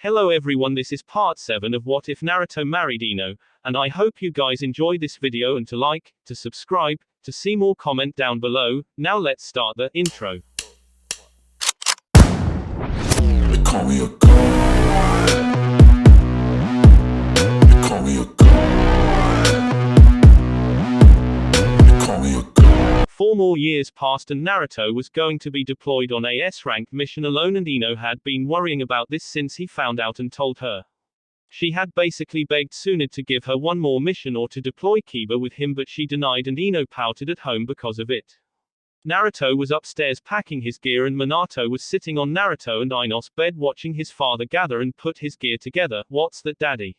Hello everyone, this is part 7 of What If Naruto Married Ino, and I hope you guys enjoy this video and to like, to subscribe, to see more comment down below. Now let's start the intro. They call me a god. They call me a god. They call me a god. 4 more years passed and Naruto was going to be deployed on a S-ranked mission alone, and Ino had been worrying about this since he found out and told her. She had basically begged Tsunade to give her one more mission or to deploy Kiba with him, but she denied and Ino pouted at home because of it. Naruto was upstairs packing his gear and Minato was sitting on Naruto and Ino's bed watching his father gather and put his gear together. What's that, daddy?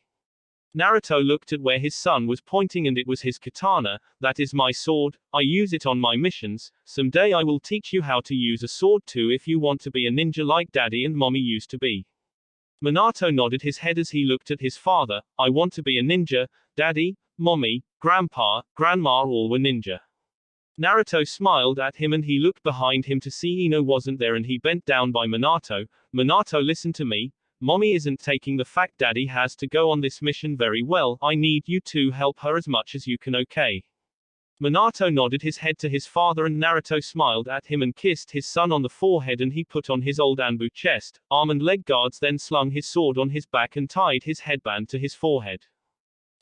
Naruto looked at where his son was pointing and it was his katana. That is my sword, I use it on my missions. Someday I will teach you how to use a sword too if you want to be a ninja like daddy and mommy used to be. Minato nodded his head as he looked at his father. I want to be a ninja, daddy, mommy, grandpa, grandma all were ninja. Naruto smiled at him and he looked behind him to see Ino wasn't there and he bent down by Minato. Minato, listen to me. Mommy isn't taking the fact daddy has to go on this mission very well. I need you to help her as much as you can, okay? Minato nodded his head to his father and Naruto smiled at him and kissed his son on the forehead, and he put on his old Anbu chest, arm and leg guards, then slung his sword on his back and tied his headband to his forehead.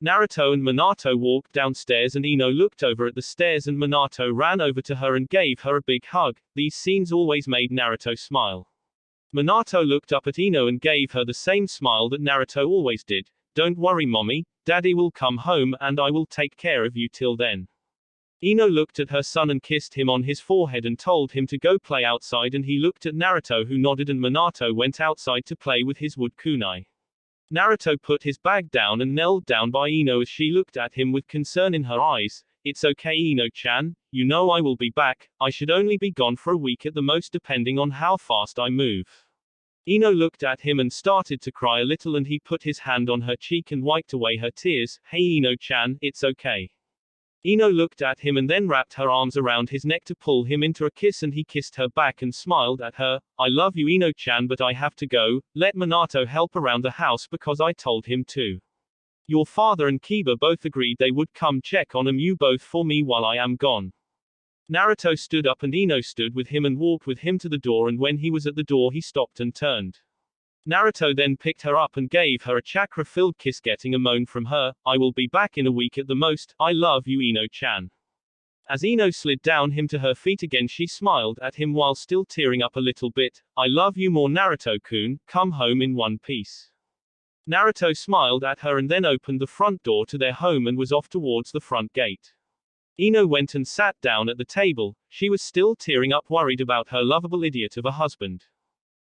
Naruto and Minato walked downstairs and Ino looked over at the stairs and Minato ran over to her and gave her a big hug. These scenes always made Naruto smile. Minato looked up at Ino and gave her the same smile that Naruto always did. Don't worry mommy, daddy will come home and I will take care of you till then. Ino looked at her son and kissed him on his forehead and told him to go play outside, and he looked at Naruto who nodded, and Minato went outside to play with his wood kunai. Naruto put his bag down and knelt down by Ino as she looked at him with concern in her eyes. It's okay Ino-chan, you know I will be back. I should only be gone for a week at the most depending on how fast I move. Ino looked at him and started to cry a little and he put his hand on her cheek and wiped away her tears. Hey Ino-chan, it's okay. Ino looked at him and then wrapped her arms around his neck to pull him into a kiss, and he kissed her back and smiled at her. I love you Ino-chan, but I have to go. Let Minato help around the house because I told him to. Your father and Kiba both agreed they would come check on you both for me while I am gone. Naruto stood up and Ino stood with him and walked with him to the door, and when he was at the door he stopped and turned. Naruto then picked her up and gave her a chakra-filled kiss, getting a moan from her. I will be back in a week at the most. I love you Ino-chan. As Ino slid down him to her feet again, she smiled at him while still tearing up a little bit. I love you more Naruto-kun, come home in one piece. Naruto smiled at her and then opened the front door to their home and was off towards the front gate. Ino went and sat down at the table. She was still tearing up, worried about her lovable idiot of a husband.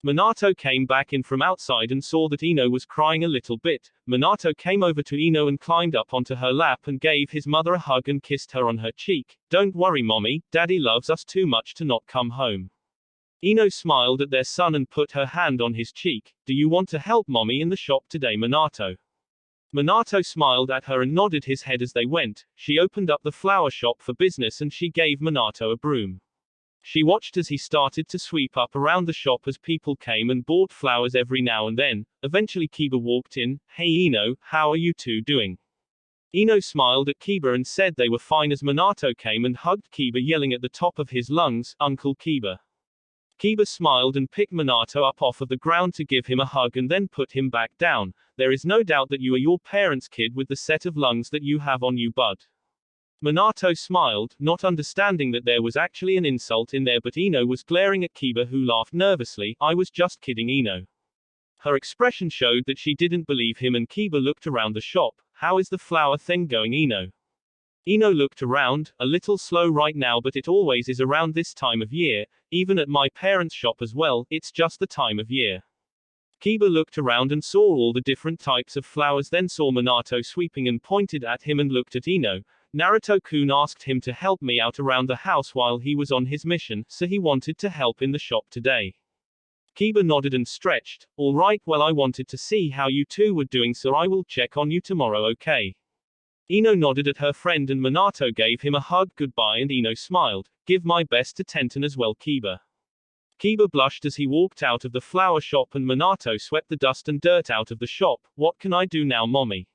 Minato came back in from outside and saw that Ino was crying a little bit. Minato came over to Ino and climbed up onto her lap and gave his mother a hug and kissed her on her cheek. Don't worry mommy, daddy loves us too much to not come home. Ino smiled at their son and put her hand on his cheek. Do you want to help mommy in the shop today Minato? Minato smiled at her and nodded his head as they went. She opened up the flower shop for business and she gave Minato a broom. She watched as he started to sweep up around the shop as people came and bought flowers every now and then. Eventually Kiba walked in. Hey Ino, how are you two doing? Ino smiled at Kiba and said they were fine as Minato came and hugged Kiba, yelling at the top of his lungs, Uncle Kiba. Kiba smiled and picked Minato up off of the ground to give him a hug and then put him back down. There is no doubt that you are your parents' kid with the set of lungs that you have on you, bud. Minato smiled, not understanding that there was actually an insult in there, but Ino was glaring at Kiba, who laughed nervously. I was just kidding Ino. Her expression showed that she didn't believe him and Kiba looked around the shop. How is the flower thing going Ino? Ino looked around, a little slow right now, but it always is around this time of year, even at my parents' shop as well, it's just the time of year. Kiba looked around and saw all the different types of flowers, then saw Minato sweeping and pointed at him and looked at Ino. Naruto-kun asked him to help me out around the house while he was on his mission, so he wanted to help in the shop today. Kiba nodded and stretched. All right, well I wanted to see how you two were doing, so I will check on you tomorrow, okay? Ino nodded at her friend and Minato gave him a hug goodbye and Ino smiled. Give my best to Tenten as well Kiba. Kiba blushed as he walked out of the flower shop and Minato swept the dust and dirt out of the shop. What can I do now, mommy?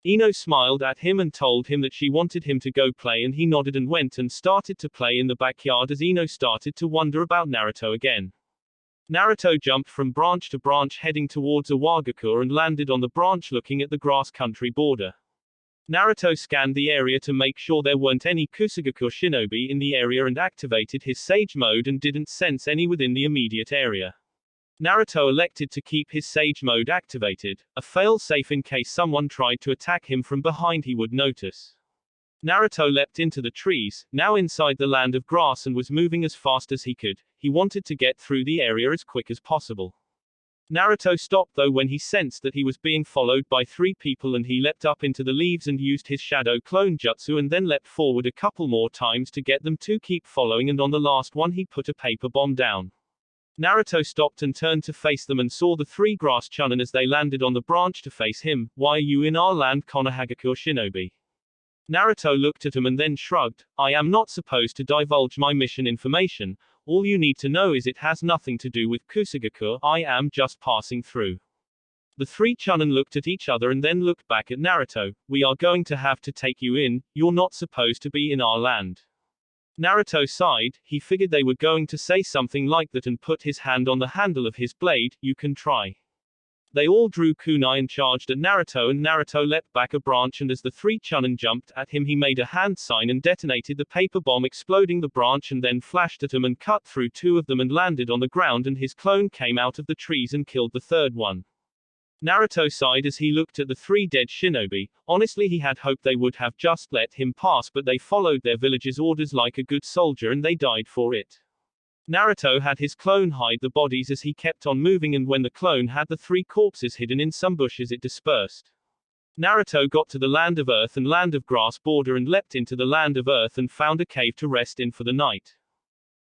Ino smiled at him and told him that she wanted him to go play, and he nodded and went and started to play in the backyard as Ino started to wonder about Naruto again. Naruto jumped from branch to branch heading towards Iwagakure and landed on the branch looking at the grass country border. Naruto scanned the area to make sure there weren't any Kusagakure shinobi in the area and activated his Sage Mode and didn't sense any within the immediate area. Naruto elected to keep his Sage Mode activated, a fail-safe in case someone tried to attack him from behind he would notice. Naruto leapt into the trees, now inside the land of grass, and was moving as fast as he could. He wanted to get through the area as quick as possible. Naruto stopped though when he sensed that he was being followed by 3 people, and he leapt up into the leaves and used his shadow clone jutsu and then leapt forward a couple more times to get them to keep following, and on the last one he put a paper bomb down. Naruto stopped and turned to face them and saw the 3 grass chunin as they landed on the branch to face him. Why are you in our land, Konohagakure shinobi? Naruto looked at him and then shrugged. I am not supposed to divulge my mission information. All you need to know is it has nothing to do with Kusagakure. I am just passing through. The 3 chunin looked at each other and then looked back at Naruto. We are going to have to take you in. You're not supposed to be in our land. Naruto sighed. He figured they were going to say something like that and put his hand on the handle of his blade. You can try. They all drew kunai and charged at Naruto, and Naruto leapt back a branch, and as the 3 chunin jumped at him he made a hand sign and detonated the paper bomb, exploding the branch, and then flashed at him and cut through 2 of them and landed on the ground, and his clone came out of the trees and killed the 3rd one. Naruto sighed as he looked at the 3 dead shinobi. Honestly, he had hoped they would have just let him pass, but they followed their village's orders like a good soldier and they died for it. Naruto had his clone hide the bodies as he kept on moving, and when the clone had the 3 corpses hidden in some bushes it dispersed. Naruto got to the land of earth and land of grass border and leapt into the land of earth and found a cave to rest in for the night.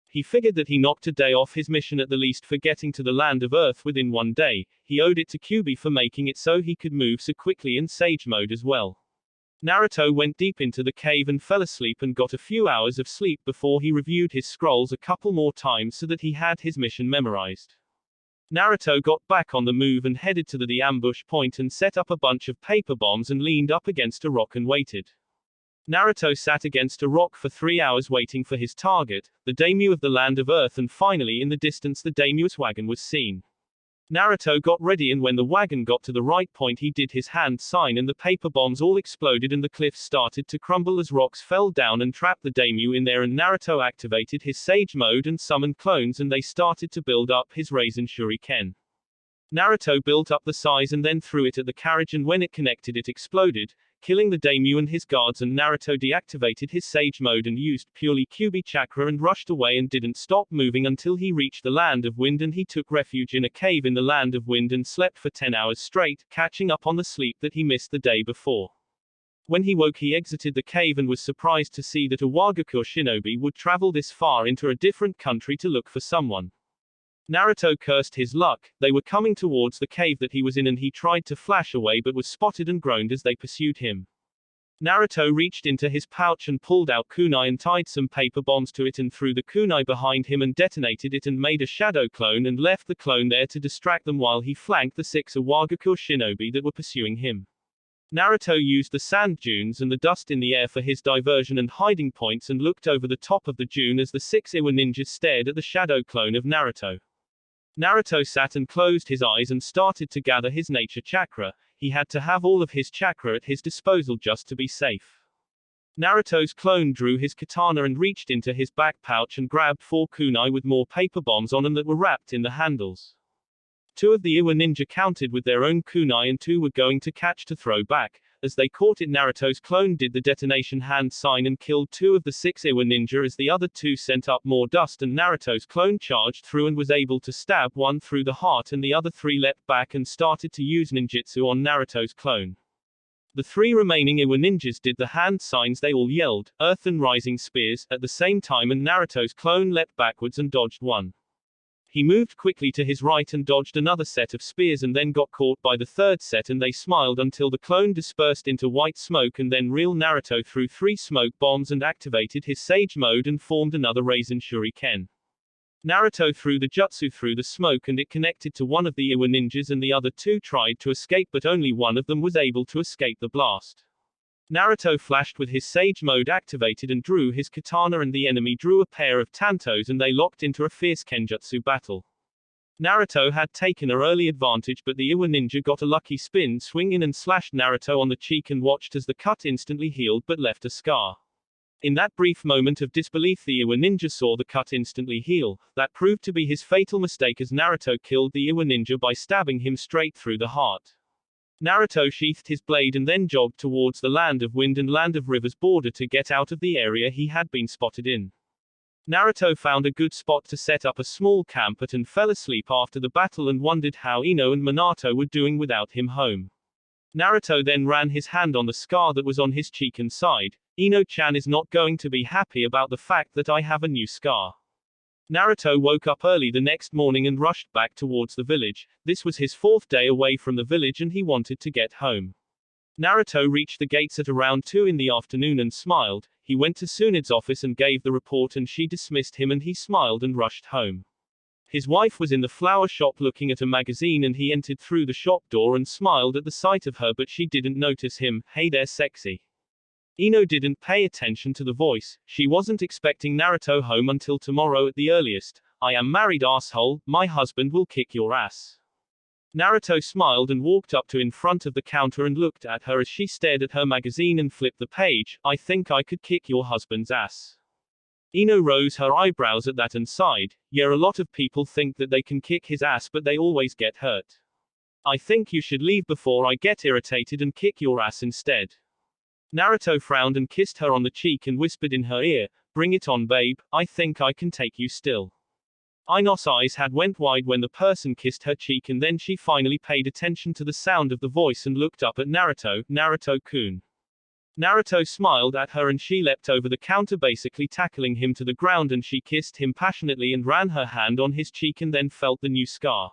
He figured that he knocked a day off his mission at the least for getting to the land of earth within 1 day. He owed it to Kyuubi for making it so he could move so quickly in Sage Mode as well. Naruto went deep into the cave and fell asleep and got a few hours of sleep before he reviewed his scrolls a couple more times so that he had his mission memorized. Naruto got back on the move and headed to the ambush point and set up a bunch of paper bombs and leaned up against a rock and waited. Naruto sat against a rock for 3 hours waiting for his target, the daimyo of the land of earth, and finally in the distance the daimyo's wagon was seen. Naruto got ready, and when the wagon got to the right point he did his hand sign and the paper bombs all exploded and the cliffs started to crumble as rocks fell down and trapped the daimyo in there, and Naruto activated his Sage Mode and summoned clones and they started to build up his Raisin Shuriken. Naruto built up the size and then threw it at the carriage, and when it connected it exploded, killing the daimyo and his guards, and Naruto deactivated his Sage Mode and used purely Kyuubi chakra and rushed away and didn't stop moving until he reached the land of wind, and he took refuge in a cave in the land of wind and slept for 10 hours straight, catching up on the sleep that he missed the day before. When he woke he exited the cave and was surprised to see that a Iwagakure shinobi would travel this far into a different country to look for someone. Naruto cursed his luck. They were coming towards the cave that he was in and he tried to flash away but was spotted and groaned as they pursued him. Naruto reached into his pouch and pulled out kunai and tied some paper bombs to it and threw the kunai behind him and detonated it and made a shadow clone and left the clone there to distract them while he flanked the 6 Iwagakure shinobi that were pursuing him. Naruto used the sand dunes and the dust in the air for his diversion and hiding points and looked over the top of the dune as the 6 Iwa ninjas stared at the shadow clone of Naruto. Naruto sat and closed his eyes and started to gather his nature chakra. He had to have all of his chakra at his disposal just to be safe. Naruto's clone drew his katana and reached into his back pouch and grabbed 4 kunai with more paper bombs on them that were wrapped in the handles. 2 of the Iwa ninja counted with their own kunai and 2 were going to catch to throw back. As they caught it, Naruto's clone did the detonation hand sign and killed 2 of the 6 Iwa ninja as the other 2 sent up more dust, and Naruto's clone charged through and was able to stab one through the heart, and the other 3 leapt back and started to use ninjutsu on Naruto's clone. The 3 remaining Iwa ninjas did the hand signs. They all yelled, "Earth and Rising Spears," at the same time, and Naruto's clone leapt backwards and dodged one. He moved quickly to his right and dodged another set of spears and then got caught by the 3rd set, and they smiled until the clone dispersed into white smoke, and then real Naruto threw 3 smoke bombs and activated his Sage Mode and formed another Raisin Shuriken. Naruto threw the jutsu through the smoke and it connected to one of the Iwa ninjas and the other two tried to escape but only one of them was able to escape the blast. Naruto flashed with his Sage mode activated and drew his katana and the enemy drew a pair of tantos and they locked into a fierce kenjutsu battle. Naruto had taken an early advantage but the Iwa ninja got a lucky spin swing in and slashed Naruto on the cheek and watched as the cut instantly healed but left a scar. In that brief moment of disbelief the Iwa ninja saw the cut instantly heal. That proved to be his fatal mistake as Naruto killed the Iwa ninja by stabbing him straight through the heart. Naruto sheathed his blade and then jogged towards the Land of Wind and Land of Rivers border to get out of the area he had been spotted in. Naruto found a good spot to set up a small camp at and fell asleep after the battle and wondered how Ino and Minato were doing without him home. Naruto then ran his hand on the scar that was on his cheek and sighed, "Ino-chan is not going to be happy about the fact that I have a new scar." Naruto woke up early the next morning and rushed back towards the village. This was his 4th day away from the village and he wanted to get home. Naruto reached the gates at around 2 in the afternoon and smiled. He went to Tsunade's office and gave the report and she dismissed him and he smiled and rushed home. His wife was in the flower shop looking at a magazine and he entered through the shop door and smiled at the sight of her but she didn't notice him. "Hey there sexy." Ino didn't pay attention to the voice. She wasn't expecting Naruto home until tomorrow at the earliest. "I am married asshole, my husband will kick your ass." Naruto smiled and walked up to in front of the counter and looked at her as she stared at her magazine and flipped the page. "I think I could kick your husband's ass." Ino rose her eyebrows at that and sighed. "Yeah, a lot of people think that they can kick his ass but they always get hurt. I think you should leave before I get irritated and kick your ass instead." Naruto frowned and kissed her on the cheek and whispered in her ear, "Bring it on babe, I think I can take you still." Ino's eyes had went wide when the person kissed her cheek and then she finally paid attention to the sound of the voice and looked up at Naruto. "Naruto-kun." Naruto smiled at her and she leapt over the counter basically tackling him to the ground and she kissed him passionately and ran her hand on his cheek and then felt the new scar.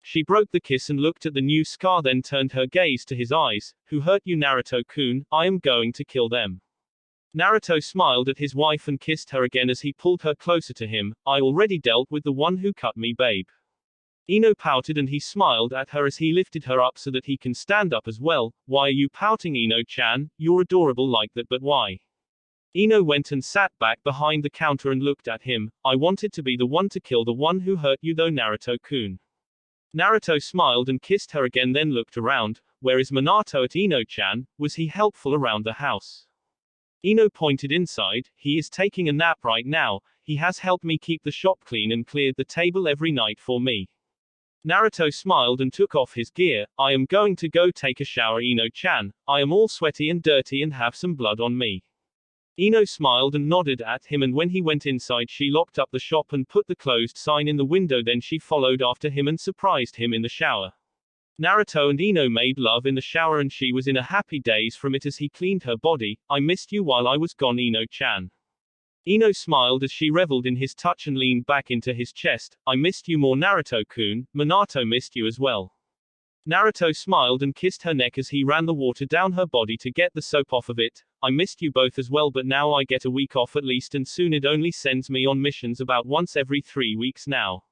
She broke the kiss and looked at the new scar then turned her gaze to his eyes. "Who hurt you Naruto-kun? I am going to kill them." Naruto smiled at his wife and kissed her again as he pulled her closer to him. "I already dealt with the one who cut me babe." Ino pouted and he smiled at her as he lifted her up so that he can stand up as well. "Why are you pouting Ino-chan? You're adorable like that but why?" Ino went and sat back behind the counter and looked at him. "I wanted to be the one to kill the one who hurt you though Naruto-kun." Naruto smiled and kissed her again then looked around. "Where is Minato at Ino-chan? Was he helpful around the house?" Ino pointed inside. "He is taking a nap right now. He has helped me keep the shop clean and cleared the table every night for me." Naruto smiled and took off his gear. "I am going to go take a shower Ino-chan. I am all sweaty and dirty and have some blood on me." Ino smiled and nodded at him and when he went inside she locked up the shop and put the closed sign in the window then she followed after him and surprised him in the shower. Naruto and Ino made love in the shower and she was in a happy daze from it as he cleaned her body. "I missed you while I was gone Ino-chan." Ino smiled as she reveled in his touch and leaned back into his chest. "I missed you more Naruto-kun, Minato missed you as well." Naruto smiled and kissed her neck as he ran the water down her body to get the soap off of it. "I missed you both as well but now I get a week off at least and Tsunade only sends me on missions about once every 3 weeks now."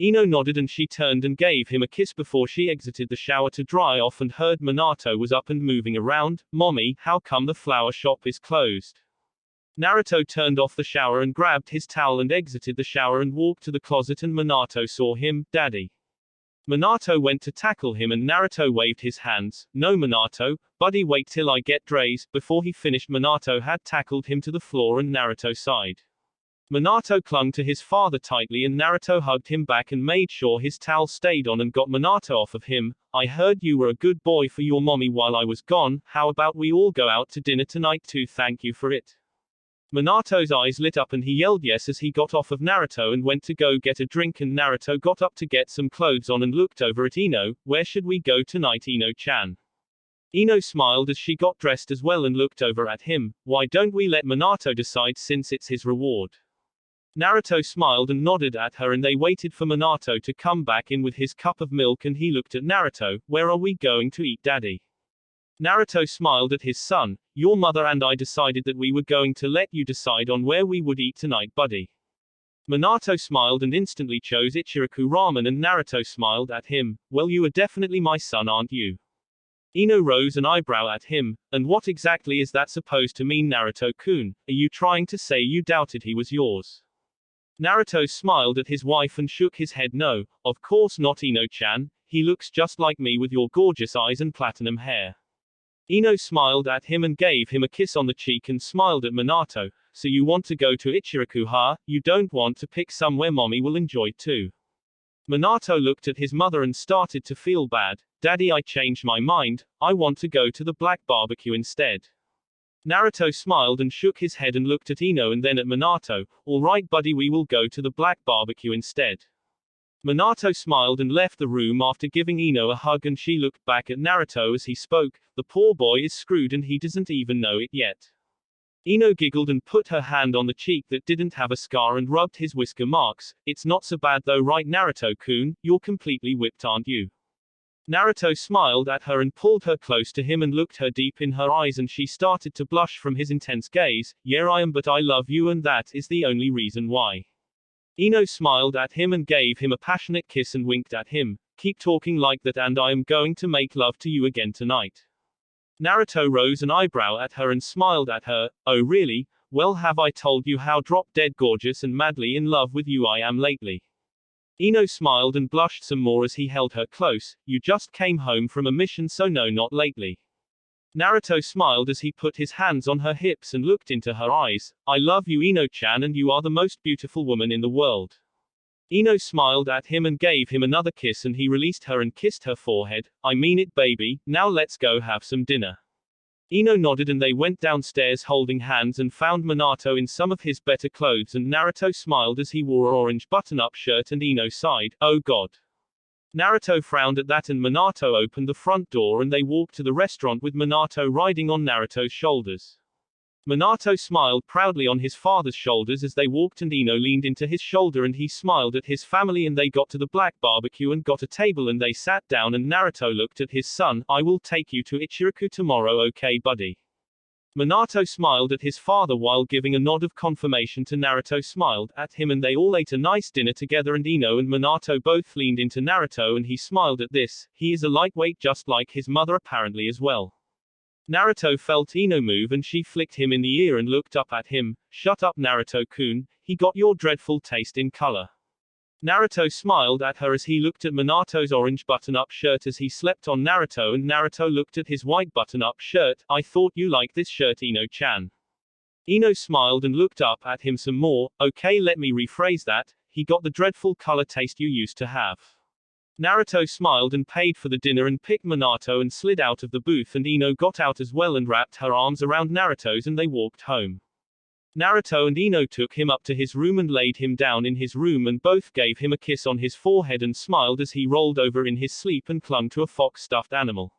Ino nodded and she turned and gave him a kiss before she exited the shower to dry off and heard Minato was up and moving around. "Mommy, how come the flower shop is closed?" Naruto turned off the shower and grabbed his towel and exited the shower and walked to the closet and Minato saw him. "Daddy." Minato went to tackle him and Naruto waved his hands. "No Minato, buddy wait till I get Dre's." Before he finished Minato had tackled him to the floor and Naruto sighed. Minato clung to his father tightly and Naruto hugged him back and made sure his towel stayed on and got Minato off of him. "I heard you were a good boy for your mommy while I was gone, how about we all go out to dinner tonight too? Thank you for it." Minato's eyes lit up and he yelled yes as he got off of Naruto and went to go get a drink and Naruto got up to get some clothes on and looked over at Ino. "Where should we go tonight Ino-chan?" Ino smiled as she got dressed as well and looked over at him. "Why don't we let Minato decide since it's his reward?" Naruto smiled and nodded at her and they waited for Minato to come back in with his cup of milk and he looked at Naruto. "Where are we going to eat daddy?" Naruto smiled at his son. "Your mother and I decided that we were going to let you decide on where we would eat tonight buddy." Minato smiled and instantly chose Ichiraku ramen, and Naruto smiled at him. Well, you are definitely my son, aren't you? Ino rose an eyebrow at him. And what exactly is that supposed to mean, Naruto-kun? Are you trying to say you doubted he was yours? Naruto smiled at his wife and shook his head. No, of course not, Ino-chan. He looks just like me with your gorgeous eyes and platinum hair. Ino smiled at him and gave him a kiss on the cheek and smiled at Minato. So you want to go to Ichiraku, huh? You don't want to pick somewhere mommy will enjoy too? Minato looked at his mother and started to feel bad. Daddy, I changed my mind. I want to go to the black barbecue instead. Naruto smiled and shook his head and looked at Ino and then at Minato. All right, buddy, we will go to the black barbecue instead. Minato smiled and left the room after giving Ino a hug, and she looked back at Naruto as he spoke. The poor boy is screwed and he doesn't even know it yet. Ino giggled and put her hand on the cheek that didn't have a scar and rubbed his whisker marks. It's not so bad though, right, Naruto-kun? You're completely whipped, aren't you? Naruto smiled at her and pulled her close to him and looked her deep in her eyes, and she started to blush from his intense gaze. Yeah, I am, but I love you, and that is the only reason why. Ino smiled at him and gave him a passionate kiss and winked at him. Keep talking like that and I am going to make love to you again tonight. Naruto rose an eyebrow at her and smiled at her. Oh really? Well, have I told you how drop-dead gorgeous and madly in love with you I am lately? Ino smiled and blushed some more as he held her close. You just came home from a mission, so no, not lately. Naruto smiled as he put his hands on her hips and looked into her eyes. I love you, Ino-chan, and you are the most beautiful woman in the world. Ino smiled at him and gave him another kiss, and he released her and kissed her forehead. I mean it, baby, now let's go have some dinner. Ino nodded and they went downstairs holding hands and found Minato in some of his better clothes, and Naruto smiled as he wore an orange button-up shirt and Ino sighed. Oh god. Naruto frowned at that and Minato opened the front door and they walked to the restaurant with Minato riding on Naruto's shoulders. Minato smiled proudly on his father's shoulders as they walked, and Ino leaned into his shoulder and he smiled at his family, and they got to the black barbecue and got a table and they sat down, and Naruto looked at his son. I will take you to Ichiraku tomorrow, okay buddy? Minato smiled at his father while giving a nod of confirmation to Naruto smiled at him, and they all ate a nice dinner together, and Ino and Minato both leaned into Naruto and he smiled at this. He is a lightweight just like his mother apparently as well. Naruto felt Ino move and she flicked him in the ear and looked up at him. Shut up, Naruto-kun, he got your dreadful taste in color. Naruto smiled at her as he looked at Minato's orange button-up shirt as he slept on Naruto, and Naruto looked at his white button-up shirt. I thought you liked this shirt, Ino-chan. Ino smiled and looked up at him some more. Okay, let me rephrase that. He got the dreadful color taste you used to have. Naruto smiled and paid for the dinner and picked Minato and slid out of the booth, and Ino got out as well and wrapped her arms around Naruto's and they walked home. Naruto and Ino took him up to his room and laid him down in his room, and both gave him a kiss on his forehead and smiled as he rolled over in his sleep and clung to a fox stuffed animal.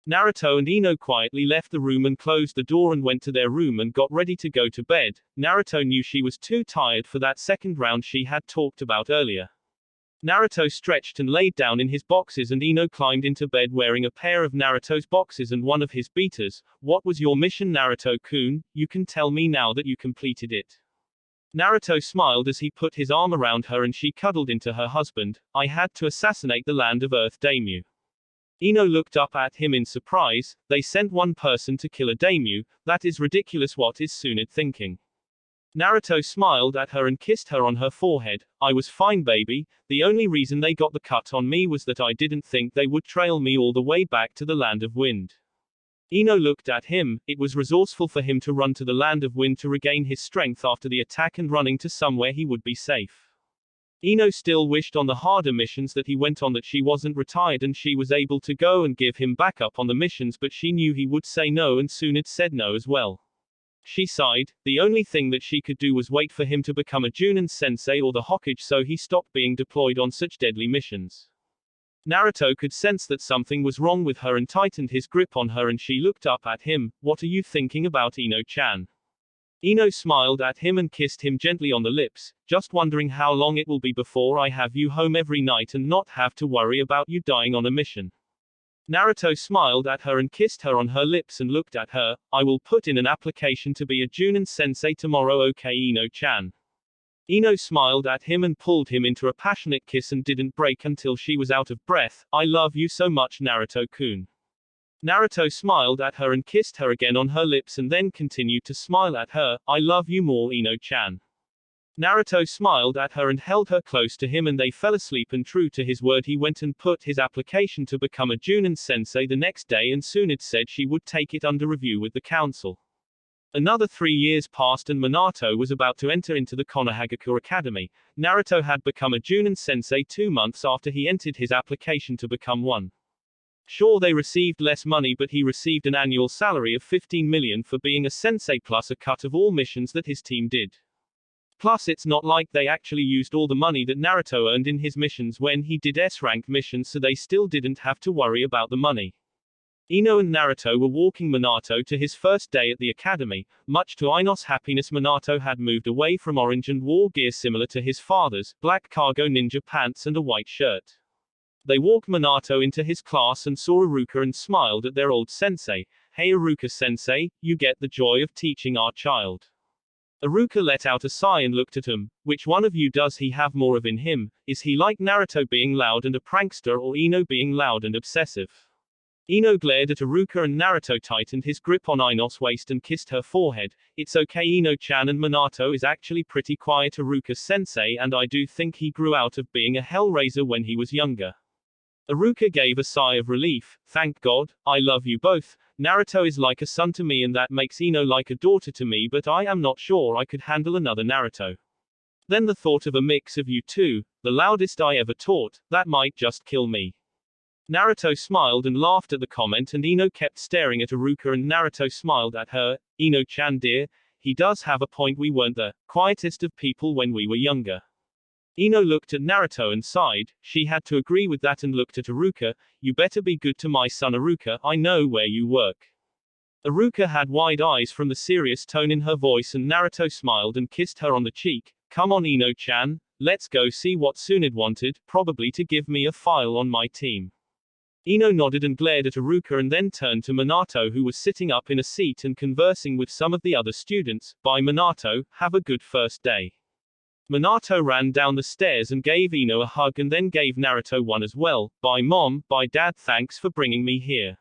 Naruto and Ino quietly left the room and closed the door and went to their room and got ready to go to bed. Naruto knew she was too tired for that second round she had talked about earlier. Naruto stretched and laid down in his boxes, and Ino climbed into bed wearing a pair of Naruto's boxes and one of his beaters. What was your mission, Naruto-kun? You can tell me now that you completed it. Naruto smiled as he put his arm around her and she cuddled into her husband. I had to assassinate the Land of Earth daimyo. Ino looked up at him in surprise. They sent one person to kill a daimyo? That is ridiculous. What is Tsunade thinking? Naruto smiled at her and kissed her on her forehead. I was fine, baby. The only reason they got the cut on me was that I didn't think they would trail me all the way back to the Land of Wind. Ino looked at him. It was resourceful for him to run to the Land of Wind to regain his strength after the attack and running to somewhere he would be safe. Ino still wished on the harder missions that he went on that she wasn't retired and she was able to go and give him backup on the missions, but she knew he would say no, and Tsunade said no as well. She sighed. The only thing that she could do was wait for him to become a Junin sensei or the Hokage, so he stopped being deployed on such deadly missions. Naruto could sense that something was wrong with her and tightened his grip on her, and she looked up at him. What are you thinking about, Ino-chan? Ino smiled at him and kissed him gently on the lips. Just wondering how long it will be before I have you home every night and not have to worry about you dying on a mission. Naruto smiled at her and kissed her on her lips and looked at her. I will put in an application to be a Junin sensei tomorrow, okay, Ino-chan? Ino smiled at him and pulled him into a passionate kiss and didn't break until she was out of breath. I love you so much, Naruto-kun. Naruto smiled at her and kissed her again on her lips and then continued to smile at her. I love you more, Ino-chan. Naruto smiled at her and held her close to him and they fell asleep, and true to his word he went and put his application to become a Junin sensei the next day, and Tsunade said she would take it under review with the council. Another 3 years passed and Minato was about to enter into the Konohagakure Academy. Naruto had become a Junin sensei 2 months after he entered his application to become one. Sure, they received less money, but he received an annual salary of 15 million for being a sensei plus a cut of all missions that his team did. Plus, it's not like they actually used all the money that Naruto earned in his missions when he did S-rank missions, so they still didn't have to worry about the money. Ino and Naruto were walking Minato to his first day at the academy. Much to Ino's happiness, Minato had moved away from orange and wore gear similar to his father's, black cargo ninja pants and a white shirt. They walked Minato into his class and saw Iruka and smiled at their old sensei. Hey Iruka-sensei, you get the joy of teaching our child. Iruka let out a sigh and looked at him. Which one of you does he have more of in him? Is he like Naruto being loud and a prankster, or Ino being loud and obsessive? Ino glared at Iruka and Naruto tightened his grip on Ino's waist and kissed her forehead. It's okay, Ino-chan, and Minato is actually pretty quiet, Iruka-sensei, and I do think he grew out of being a hellraiser when he was younger. Iruka gave a sigh of relief. Thank God, I love you both. Naruto is like a son to me and that makes Ino like a daughter to me, but I am not sure I could handle another Naruto. Then the thought of a mix of you two, the loudest I ever taught, that might just kill me. Naruto smiled and laughed at the comment, and Ino kept staring at Iruka and Naruto smiled at her. Ino-chan dear, he does have a point, we weren't the quietest of people when we were younger. Ino looked at Naruto and sighed. She had to agree with that and looked at Iruka. You better be good to my son Iruka, I know where you work. Iruka had wide eyes from the serious tone in her voice, and Naruto smiled and kissed her on the cheek. Come on Ino-chan, let's go see what Tsunade wanted, probably to give me a file on my team. Ino nodded and glared at Iruka and then turned to Minato, who was sitting up in a seat and conversing with some of the other students. Bye Minato, have a good first day. Minato ran down the stairs and gave Ino a hug and then gave Naruto one as well. Bye Mom, bye Dad, thanks for bringing me here.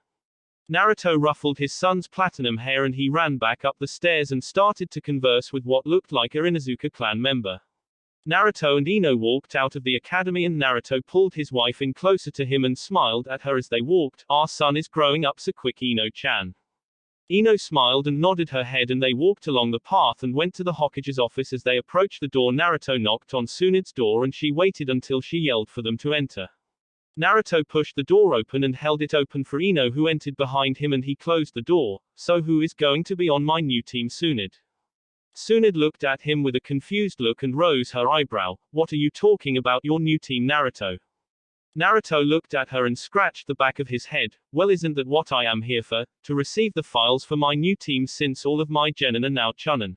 Naruto ruffled his son's platinum hair and he ran back up the stairs and started to converse with what looked like a Inuzuka clan member. Naruto and Ino walked out of the academy and Naruto pulled his wife in closer to him and smiled at her as they walked. Our son is growing up so quick, Ino-chan. Ino smiled and nodded her head and they walked along the path and went to the Hokage's office. As they approached the door, Naruto knocked on Tsunade's door and she waited until she yelled for them to enter. Naruto pushed the door open and held it open for Ino, who entered behind him, and he closed the door. So who is going to be on my new team, Tsunade? Tsunade looked at him with a confused look and rose her eyebrow. What are you talking about, your new team, Naruto? Naruto looked at her and scratched the back of his head. Well, isn't that what I am here for? To receive the files for my new team, since all of my genin are now chunin.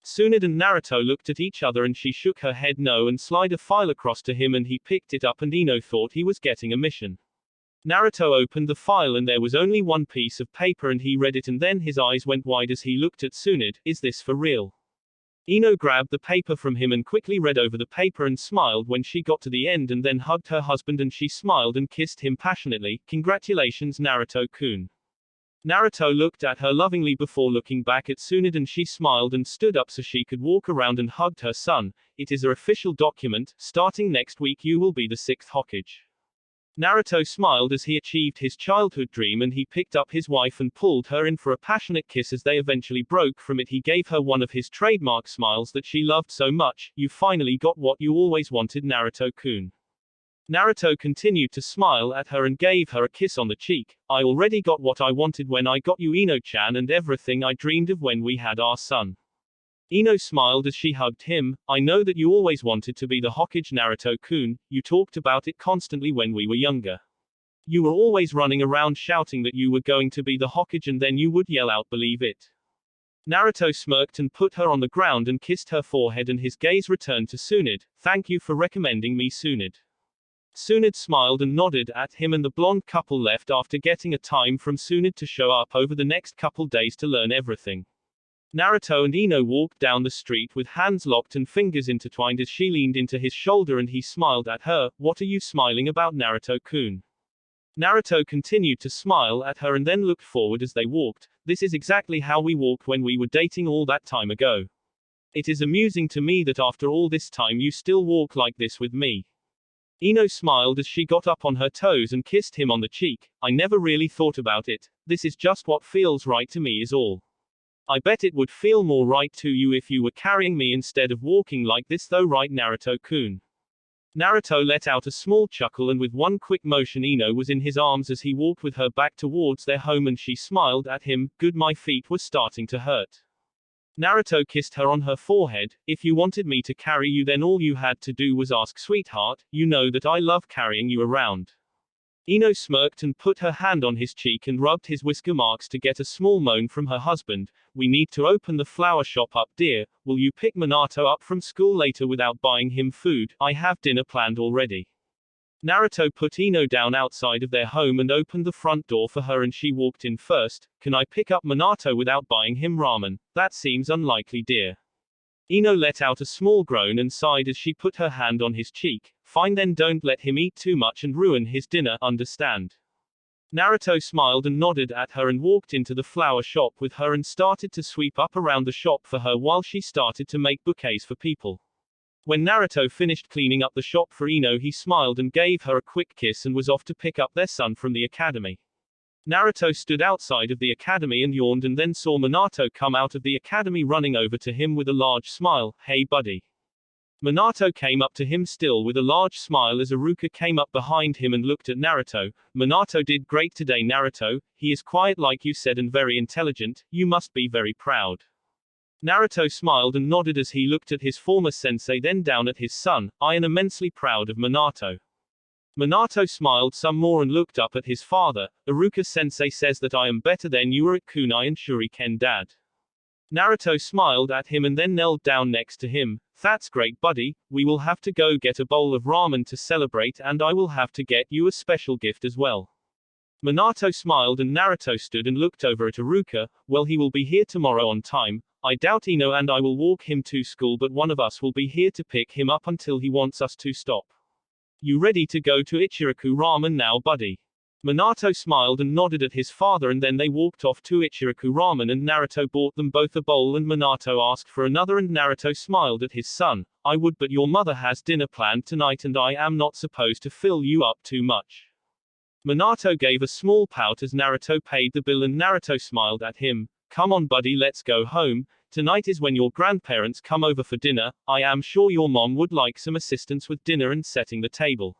Tsunade and Naruto looked at each other and she shook her head no and slid a file across to him and he picked it up and Ino thought he was getting a mission. Naruto opened the file and there was only one piece of paper and he read it and then his eyes went wide as he looked at Tsunade. Is this for real? Ino grabbed the paper from him and quickly read over the paper and smiled when she got to the end and then hugged her husband and she smiled and kissed him passionately. Congratulations, Naruto-kun. Naruto looked at her lovingly before looking back at Tsunade and she smiled and stood up so she could walk around and hugged her son. It is an official document. Starting next week you will be the 6th Hokage. Naruto smiled as he achieved his childhood dream and he picked up his wife and pulled her in for a passionate kiss. As they eventually broke from it, he gave her one of his trademark smiles that she loved so much. You finally got what you always wanted, Naruto-kun. Naruto continued to smile at her and gave her a kiss on the cheek. I already got what I wanted when I got you, Ino-chan, and everything I dreamed of when we had our son. Ino smiled as she hugged him. I know that you always wanted to be the Hokage, Naruto-kun. You talked about it constantly when we were younger. You were always running around shouting that you were going to be the Hokage and then you would yell out, believe it. Naruto smirked and put her on the ground and kissed her forehead and his gaze returned to Tsunade. Thank you for recommending me, Tsunade. Tsunade smiled and nodded at him and the blonde couple left after getting a time from Tsunade to show up over the next couple days to learn everything. Naruto and Ino walked down the street with hands locked and fingers intertwined as she leaned into his shoulder and he smiled at her. What are you smiling about, Naruto-kun? Naruto continued to smile at her and then looked forward as they walked. This is exactly how we walked when we were dating all that time ago. It is amusing to me that after all this time you still walk like this with me. Ino smiled as she got up on her toes and kissed him on the cheek. I never really thought about it. This is just what feels right to me is all. I bet it would feel more right to you if you were carrying me instead of walking like this though, right, Naruto-kun? Naruto let out a small chuckle and with one quick motion Ino was in his arms as he walked with her back towards their home and she smiled at him. Good, my feet were starting to hurt. Naruto kissed her on her forehead. If you wanted me to carry you then all you had to do was ask, sweetheart. You know that I love carrying you around. Ino smirked and put her hand on his cheek and rubbed his whisker marks to get a small moan from her husband. We need to open the flower shop up, dear. Will you pick Minato up from school later without buying him food? I have dinner planned already. Naruto put Ino down outside of their home and opened the front door for her and she walked in first. Can I pick up Minato without buying him ramen? That seems unlikely, dear. Ino let out a small groan and sighed as she put her hand on his cheek. Fine then, don't let him eat too much and ruin his dinner, understand? Naruto smiled and nodded at her and walked into the flower shop with her and started to sweep up around the shop for her while she started to make bouquets for people. When Naruto finished cleaning up the shop for Ino, he smiled and gave her a quick kiss and was off to pick up their son from the academy. Naruto stood outside of the academy and yawned and then saw Minato come out of the academy running over to him with a large smile. Hey buddy. Minato came up to him still with a large smile as Iruka came up behind him and looked at Naruto. Minato did great today, Naruto. He is quiet like you said and very intelligent. You must be very proud. Naruto smiled and nodded as he looked at his former sensei then down at his son. I am immensely proud of Minato. Minato smiled some more and looked up at his father. Iruka sensei says that I am better than you are at kunai and shuriken, dad. Naruto smiled at him and then knelt down next to him. That's great, buddy. We will have to go get a bowl of ramen to celebrate and I will have to get you a special gift as well. Minato smiled and Naruto stood and looked over at Iruka. Well, he will be here tomorrow on time. I doubt Ino and I will walk him to school, but one of us will be here to pick him up until he wants us to stop. You ready to go to Ichiraku Ramen now, buddy? Minato smiled and nodded at his father and then they walked off to Ichiraku Ramen and Naruto bought them both a bowl and Minato asked for another and Naruto smiled at his son. I would, but your mother has dinner planned tonight and I am not supposed to fill you up too much. Minato gave a small pout as Naruto paid the bill and Naruto smiled at him. Come on buddy, let's go home. Tonight is when your grandparents come over for dinner. I am sure your mom would like some assistance with dinner and setting the table.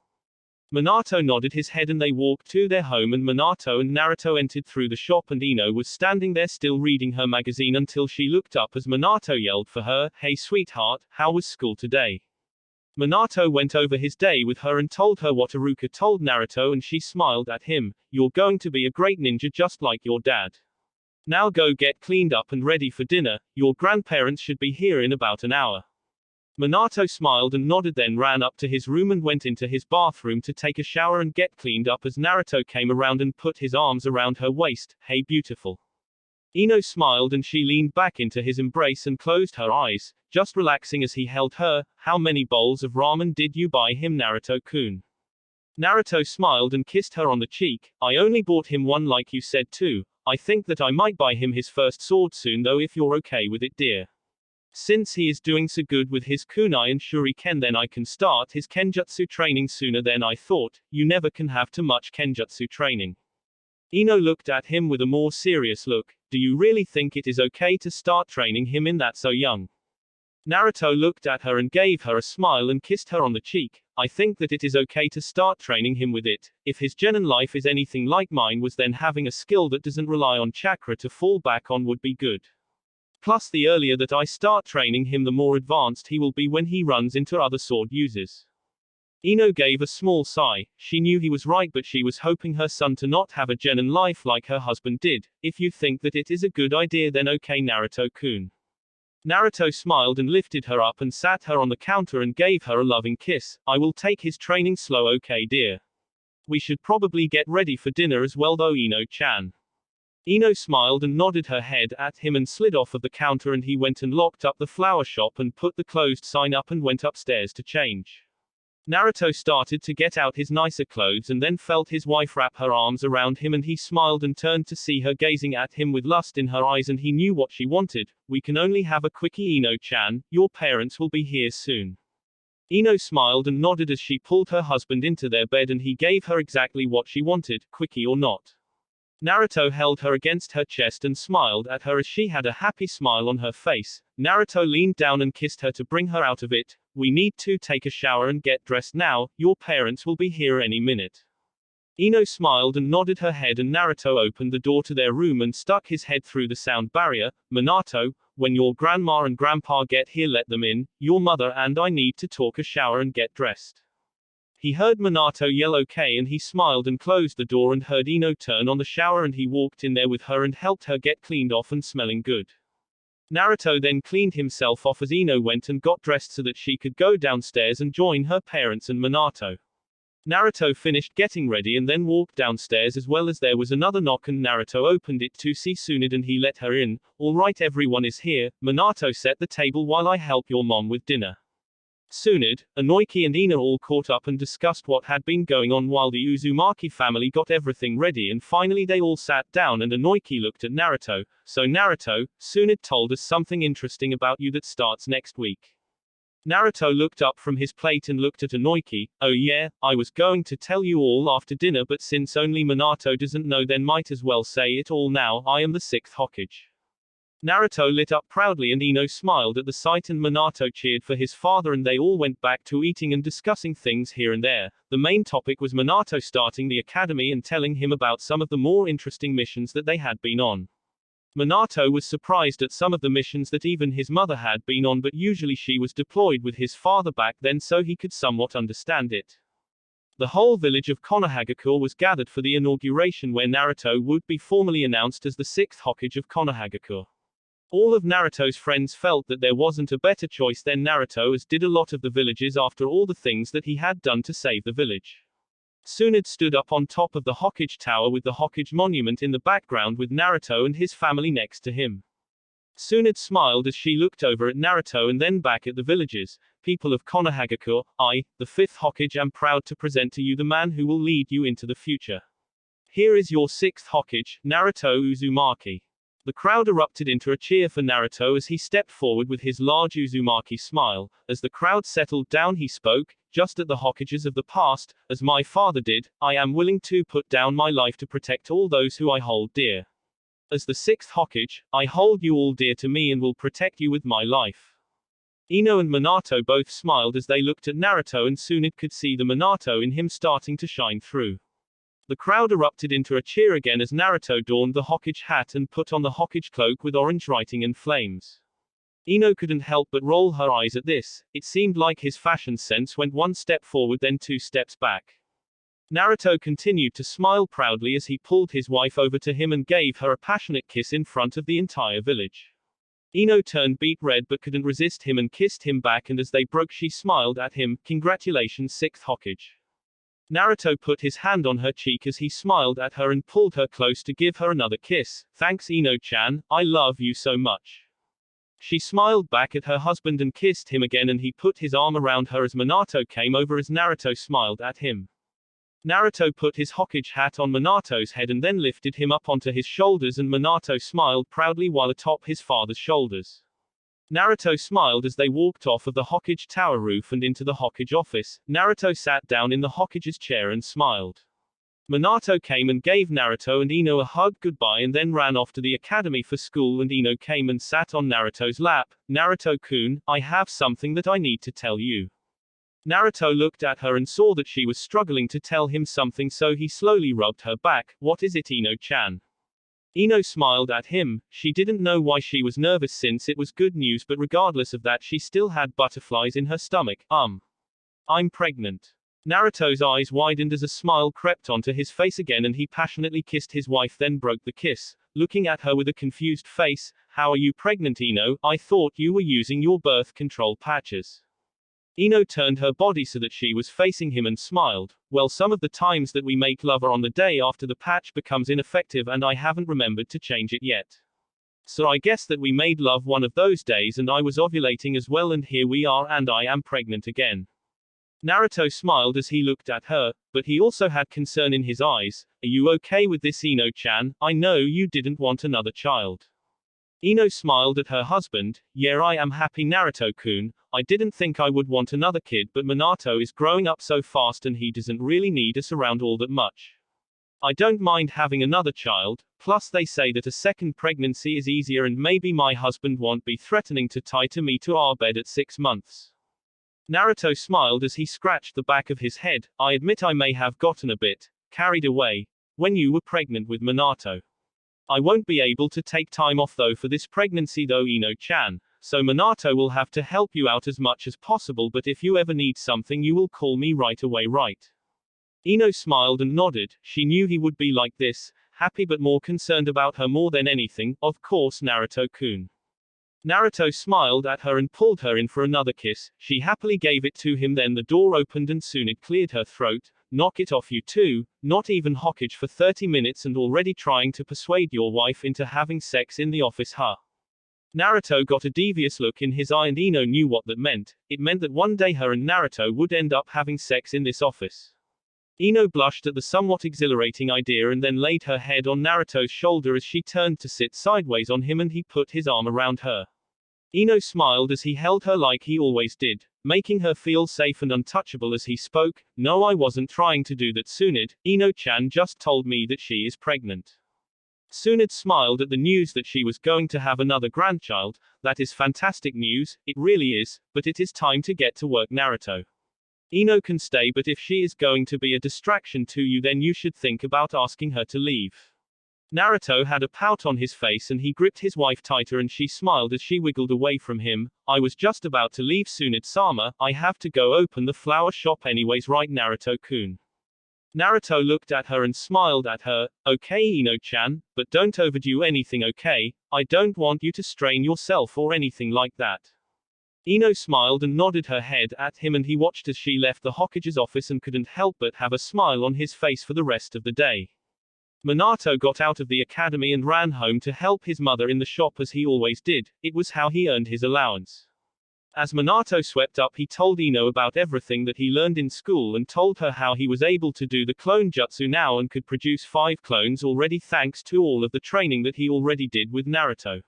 Minato nodded his head and they walked to their home and Minato and Naruto entered through the shop and Ino was standing there still reading her magazine until she looked up as Minato yelled for her. Hey sweetheart, how was school today? Minato went over his day with her and told her what Iruka told Naruto and she smiled at him. You're going to be a great ninja just like your dad. Now go get cleaned up and ready for dinner. Your grandparents should be here in about an hour. Minato smiled and nodded then ran up to his room and went into his bathroom to take a shower and get cleaned up as Naruto came around and put his arms around her waist. Hey beautiful. Ino smiled and she leaned back into his embrace and closed her eyes, just relaxing as he held her. How many bowls of ramen did you buy him, Naruto-kun? Naruto smiled and kissed her on the cheek. I only bought him one like you said too. I think that I might buy him his first sword soon though if you're okay with it, dear. Since he is doing so good with his kunai and shuriken then I can start his kenjutsu training sooner than I thought. You never can have too much kenjutsu training. Ino looked at him with a more serious look. Do you really think it is okay to start training him in that so young? Naruto looked at her and gave her a smile and kissed her on the cheek. I think that it is okay to start training him with it. If his genin life is anything like mine was, then having a skill that doesn't rely on chakra to fall back on would be good. Plus the earlier that I start training him the more advanced he will be when he runs into other sword users. Ino gave a small sigh. She knew he was right but she was hoping her son to not have a genin life like her husband did. If you think that it is a good idea then okay, Naruto-kun. Naruto smiled and lifted her up and sat her on the counter and gave her a loving kiss. I will take his training slow, okay dear. We should probably get ready for dinner as well though, Ino-chan. Ino smiled and nodded her head at him and slid off of the counter, and he went and locked up the flower shop and put the closed sign up and went upstairs to change. Naruto started to get out his nicer clothes and then felt his wife wrap her arms around him, and he smiled and turned to see her gazing at him with lust in her eyes, and he knew what she wanted. "We can only have a quickie, Ino-chan, your parents will be here soon." Ino smiled and nodded as she pulled her husband into their bed, and he gave her exactly what she wanted, quickie or not. Naruto held her against her chest and smiled at her as she had a happy smile on her face. Naruto leaned down and kissed her to bring her out of it. "We need to take a shower and get dressed now, your parents will be here any minute." Ino smiled and nodded her head, and Naruto opened the door to their room and stuck his head through the sound barrier. "Minato, when your grandma and grandpa get here let them in, your mother and I need to talk a shower and get dressed." He heard Minato yell okay, and he smiled and closed the door and heard Ino turn on the shower, and he walked in there with her and helped her get cleaned off and smelling good. Naruto then cleaned himself off as Ino went and got dressed so that she could go downstairs and join her parents and Minato. Naruto finished getting ready and then walked downstairs as well as there was another knock, and Naruto opened it to see Tsunade and he let her in. "All right, everyone is here. Minato, set the table while I help your mom with dinner." Tsunade, Inoki and Ino all caught up and discussed what had been going on while the Uzumaki family got everything ready, and finally they all sat down and Inoki looked at Naruto. "So Naruto, Tsunade told us something interesting about you that starts next week." Naruto looked up from his plate and looked at Inoki. "Oh yeah, I was going to tell you all after dinner, but since only Minato doesn't know, then might as well say it all now. I am the 6th Hokage." Naruto lit up proudly and Ino smiled at the sight, and Minato cheered for his father, and they all went back to eating and discussing things here and there. The main topic was Minato starting the academy and telling him about some of the more interesting missions that they had been on. Minato was surprised at some of the missions that even his mother had been on, but usually she was deployed with his father back then, so he could somewhat understand it. The whole village of Konohagakure was gathered for the inauguration, where Naruto would be formally announced as the 6th Hokage of Konohagakure. All of Naruto's friends felt that there wasn't a better choice than Naruto, as did a lot of the villagers after all the things that he had done to save the village. Tsunade stood up on top of the Hokage tower with the Hokage monument in the background with Naruto and his family next to him. Tsunade smiled as she looked over at Naruto and then back at the villagers. "People of Konohagakure, I, the 5th Hokage, am proud to present to you the man who will lead you into the future. Here is your 6th Hokage, Naruto Uzumaki." The crowd erupted into a cheer for Naruto as he stepped forward with his large Uzumaki smile. As the crowd settled down, he spoke, "Just at the Hokages of the past, as my father did, I am willing to put down my life to protect all those who I hold dear. As the 6th Hokage, I hold you all dear to me and will protect you with my life." Ino and Minato both smiled as they looked at Naruto, and Tsunade could see the Minato in him starting to shine through. The crowd erupted into a cheer again as Naruto donned the Hokage hat and put on the Hokage cloak with orange writing and flames. Ino couldn't help but roll her eyes at this. It seemed like his fashion sense went one step forward then 2 steps back. Naruto continued to smile proudly as he pulled his wife over to him and gave her a passionate kiss in front of the entire village. Ino turned beet red but couldn't resist him and kissed him back, and as they broke she smiled at him. "Congratulations, 6th Hokage." Naruto put his hand on her cheek as he smiled at her and pulled her close to give her another kiss. "Thanks, Ino-chan, I love you so much." She smiled back at her husband and kissed him again, and he put his arm around her as Minato came over as Naruto smiled at him. Naruto put his Hokage hat on Minato's head and then lifted him up onto his shoulders, and Minato smiled proudly while atop his father's shoulders. Naruto smiled as they walked off of the Hokage tower roof and into the Hokage office. Naruto sat down in the Hokage's chair and smiled. Minato came and gave Naruto and Ino a hug goodbye and then ran off to the academy for school, and Ino came and sat on Naruto's lap. "Naruto-kun, I have something that I need to tell you." Naruto looked at her and saw that she was struggling to tell him something, so he slowly rubbed her back. "What is it, Ino-chan?" Ino smiled at him. She didn't know why she was nervous since it was good news, but regardless of that she still had butterflies in her stomach. I'm pregnant." Naruto's eyes widened as a smile crept onto his face again, and he passionately kissed his wife, then broke the kiss, looking at her with a confused face. "How are you pregnant, Ino? I thought you were using your birth control patches." Ino turned her body so that she was facing him and smiled. Well, some of the times that we make love are on the day after the patch becomes ineffective and I haven't remembered to change it yet. So I guess that we made love one of those days and I was ovulating as well and here we are and I am pregnant again. Naruto smiled as he looked at her, but he also had concern in his eyes. Are you okay with this, Ino-chan? I know you didn't want another child. Ino smiled at her husband. Yeah, I am happy, Naruto-kun. I didn't think I would want another kid, but Minato is growing up so fast and he doesn't really need us around all that much. I don't mind having another child, plus they say that a second pregnancy is easier and maybe my husband won't be threatening to tie to me to our bed at 6 months. Naruto smiled as he scratched the back of his head. I admit I may have gotten a bit carried away when you were pregnant with Minato. I won't be able to take time off though for this pregnancy though, Ino-chan, so Minato will have to help you out as much as possible, but if you ever need something you will call me right away, right? Ino smiled and nodded. She knew he would be like this, happy but more concerned about her more than anything. Of course, Naruto-kun. Naruto smiled at her and pulled her in for another kiss. She happily gave it to him, then the door opened and soon it cleared her throat. Knock it off, you two. Not even Hokage for 30 minutes and already trying to persuade your wife into having sex in the office, huh? Naruto got a devious look in his eye and Ino knew what that meant. It meant that one day her and Naruto would end up having sex in this office. Ino blushed at the somewhat exhilarating idea and then laid her head on Naruto's shoulder as she turned to sit sideways on him and he put his arm around her. Ino smiled as he held her like he always did, making her feel safe and untouchable as he spoke. No, I wasn't trying to do that, Tsunade. Ino-chan just told me that she is pregnant. Tsunade smiled at the news that she was going to have another grandchild. That is fantastic news, it really is, but it is time to get to work, Naruto. Ino can stay, but if she is going to be a distraction to you then you should think about asking her to leave. Naruto had a pout on his face and he gripped his wife tighter and she smiled as she wiggled away from him. I was just about to leave, Tsunade-sama. I have to go open the flower shop anyways, right, Naruto-kun? Naruto looked at her and smiled at her. Okay, Ino-chan, but don't overdo anything, okay? I don't want you to strain yourself or anything like that. Ino smiled and nodded her head at him and he watched as she left the Hokage's office and couldn't help but have a smile on his face for the rest of the day. Minato got out of the academy and ran home to help his mother in the shop as he always did. It was how he earned his allowance. As Minato swept up, he told Ino about everything that he learned in school and told her how he was able to do the clone jutsu now and could produce 5 clones already thanks to all of the training that he already did with Naruto.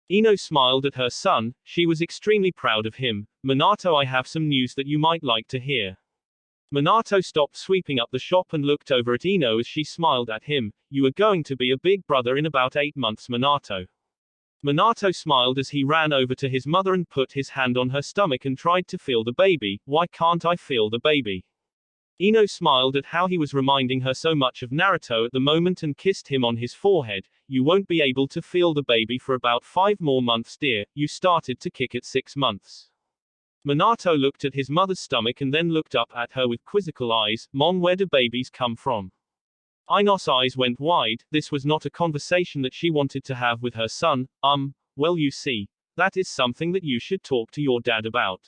Ino smiled at her son. She was extremely proud of him. Minato, I have some news that you might like to hear. Minato stopped sweeping up the shop and looked over at Ino as she smiled at him. You are going to be a big brother in about 8 months, Minato. Minato smiled as he ran over to his mother and put his hand on her stomach and tried to feel the baby. Why can't I feel the baby? Ino smiled at how he was reminding her so much of Naruto at the moment and kissed him on his forehead. You won't be able to feel the baby for about 5 more months, dear. You started to kick at 6 months. Minato looked at his mother's stomach and then looked up at her with quizzical eyes. Mom, where do babies come from? Ino's eyes went wide. This was not a conversation that she wanted to have with her son. Well, you see, that is something that you should talk to your dad about.